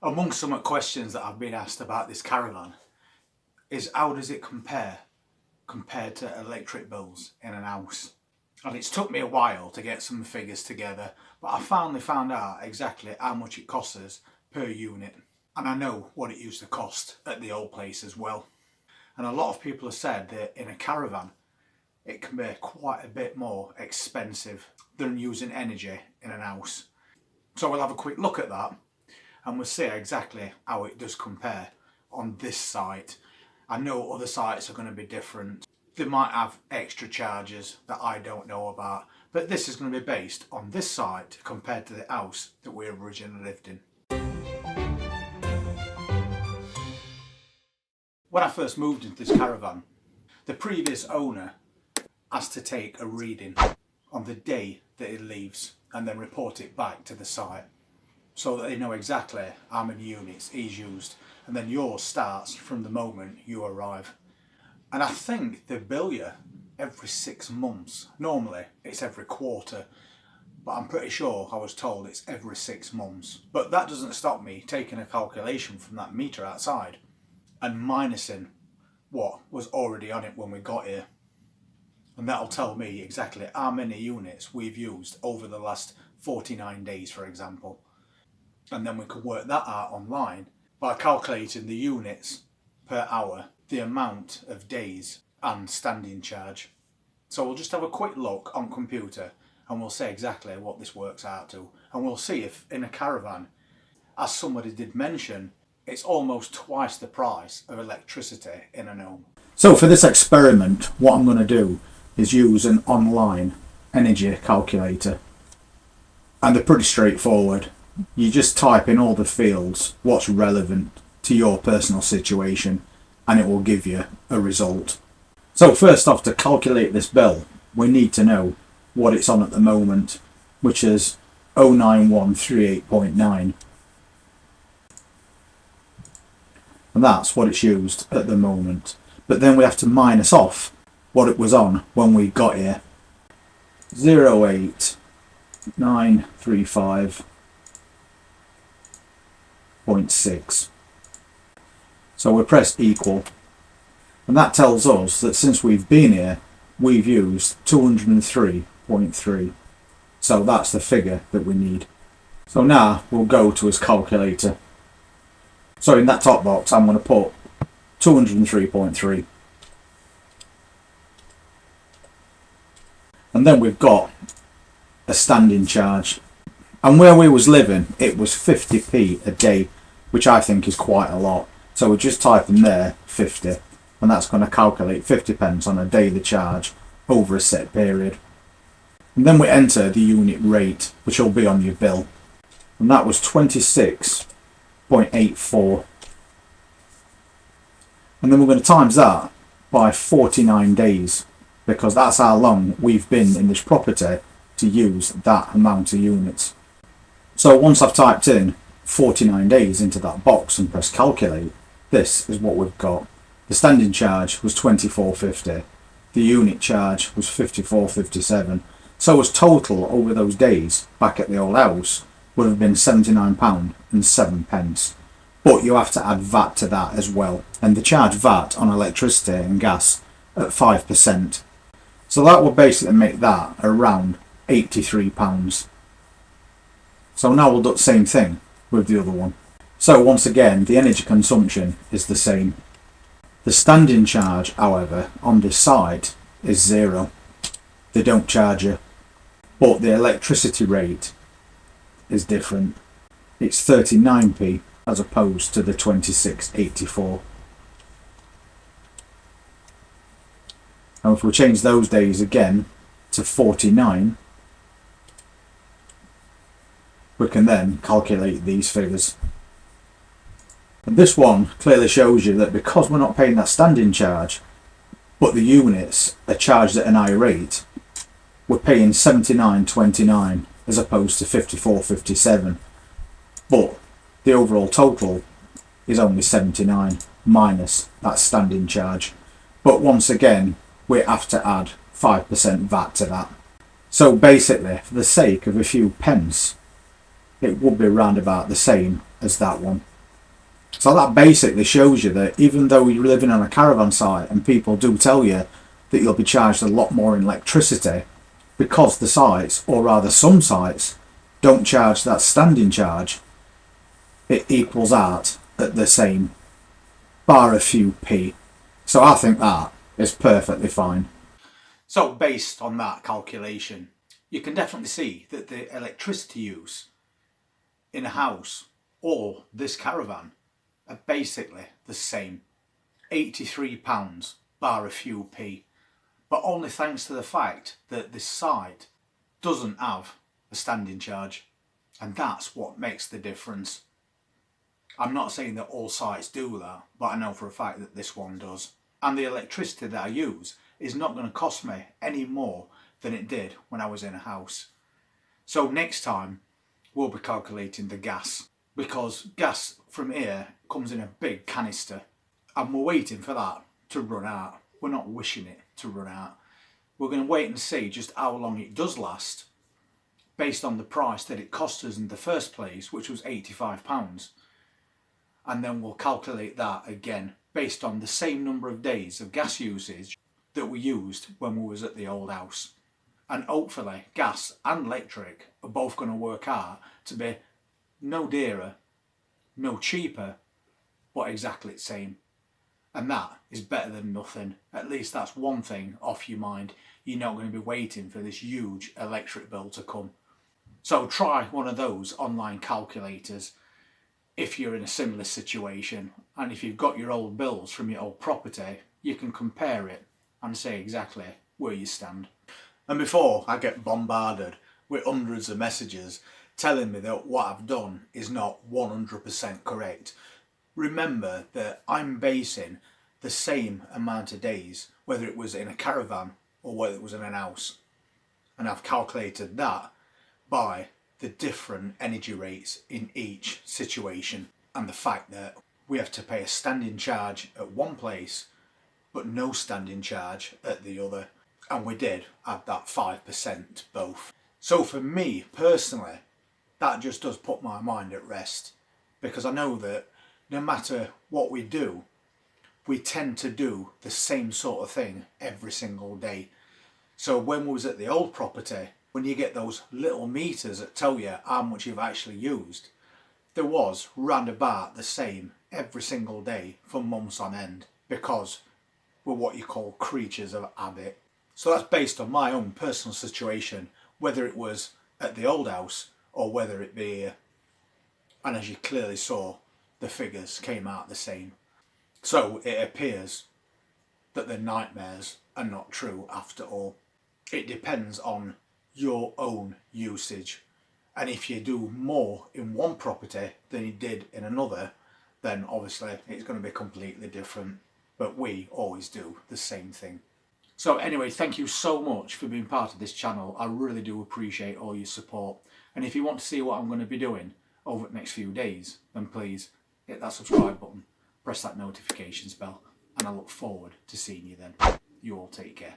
Among some questions that I've been asked about this caravan is how does it compared to electric bills in an house? And it's took me a while to get some figures together, but I finally found out exactly how much it costs us per unit. And I know what it used to cost at the old place as well. And a lot of people have said that in a caravan it can be quite a bit more expensive than using energy in an house. So we'll have a quick look at that and we'll see exactly how it does compare on this site. I know other sites are going to be different. They might have extra charges that I don't know about, but this is going to be based on this site compared to the house that we originally lived in. When I first moved into this caravan, the previous owner has to take a reading on the day that it leaves and then report it back to the site so that they know exactly how many units he's used, and then yours starts from the moment you arrive. And I think they bill you every 6 months. Normally it's every quarter, but I'm pretty sure I was told it's every 6 months. But that doesn't stop me taking a calculation from that meter outside and minusing what was already on it when we got here. And that'll tell me exactly how many units we've used over the last 49 days, for example. And then we can work that out online by calculating the units per hour, the amount of days and standing charge. So we'll just have a quick look on computer and we'll see exactly what this works out to. And we'll see if in a caravan, as somebody did mention, it's almost twice the price of electricity in an home. So for this experiment, what I'm going to do is use an online energy calculator. And they're pretty straightforward. You just type in all the fields, what's relevant to your personal situation, and it will give you a result. So first off, to calculate this bill, we need to know what it's on at the moment, which is 09138.9. And that's what it's used at the moment. But then we have to minus off what it was on when we got here. 08935.6. So we press equal, and that tells us that since we've been here we've used 203.3. so that's the figure that we need. So now we'll go to his calculator. So in that top box I'm going to put 203.3, and then we've got a standing charge, and where we was living it was 50p a day, which I think is quite a lot. So we just type in there 50, and that's going to calculate 50 pence on a daily charge over a set period. And then we enter the unit rate, which will be on your bill, and that was 26.84. And then we're going to times that by 49 days, because that's how long we've been in this property to use that amount of units. So once I've typed in 49 days into that box and press calculate, this is what we've got. The standing charge was 24.50, the unit charge was 54.57, so as total over those days back at the old house would have been £79.07. But you have to add VAT to that as well, and they charge VAT on electricity and gas at 5%. So that will basically make that around £83. So now we'll do the same thing with the other one. So once again, the energy consumption is the same. The standing charge, however, on this side is 0. They don't charge you. But the electricity rate is different. It's 39p as opposed to the 26.84. And if we change those days again to 49, we can then calculate these figures. And this one clearly shows you that because we're not paying that standing charge, but the units are charged at an high rate, we're paying 79.29 as opposed to 54.57. But the overall total is only 79 minus that standing charge. But once again, we have to add 5% VAT to that. So basically, for the sake of a few pence, it would be round about the same as that one. So that basically shows you that even though you're living on a caravan site and people do tell you that you'll be charged a lot more in electricity, because the sites, or rather some sites, don't charge that standing charge, it equals out at the same, bar a few p. So I think that is perfectly fine. So based on that calculation, you can definitely see that the electricity use in a house or this caravan are basically the same. £83 bar a few p. But only thanks to the fact that this site doesn't have a standing charge. And that's what makes the difference. I'm not saying that all sites do that, but I know for a fact that this one does. And the electricity that I use is not going to cost me any more than it did when I was in a house. So next time we'll be calculating the gas, because gas from here comes in a big canister and we're waiting for that to run out. We're not wishing it to run out. We're going to wait and see just how long it does last based on the price that it cost us in the first place, which was £85. And then we'll calculate that again based on the same number of days of gas usage that we used when we was at the old house. And hopefully gas and electric are both going to work out to be no dearer, no cheaper, but exactly the same. And that is better than nothing. At least that's one thing off your mind. You're not going to be waiting for this huge electric bill to come. So try one of those online calculators if you're in a similar situation, and if you've got your old bills from your old property, you can compare it and say exactly where you stand. And before I get bombarded with hundreds of messages telling me that what I've done is not 100% correct, remember that I'm basing the same amount of days, whether it was in a caravan or whether it was in an house, and I've calculated that by the different energy rates in each situation, and the fact that we have to pay a standing charge at one place but no standing charge at the other, and we did add that 5% both. So for me personally, that just does put my mind at rest, because I know that no matter what we do, we tend to do the same sort of thing every single day. So when we was at the old property, when you get those little meters that tell you how much you've actually used, there was round about the same every single day for months on end, because we're what you call creatures of habit. So that's based on my own personal situation, whether it was at the old house or whether it be here. And as you clearly saw, the figures came out the same. So it appears that the nightmares are not true after all. It depends on your own usage, and if you do more in one property than you did in another, then obviously it's going to be completely different, but we always do the same thing. So anyway, thank you so much for being part of this channel. I really do appreciate all your support, and if you want to see what I'm going to be doing over the next few days, then please hit that subscribe button, press that notifications bell, and I look forward to seeing you then. You all take care.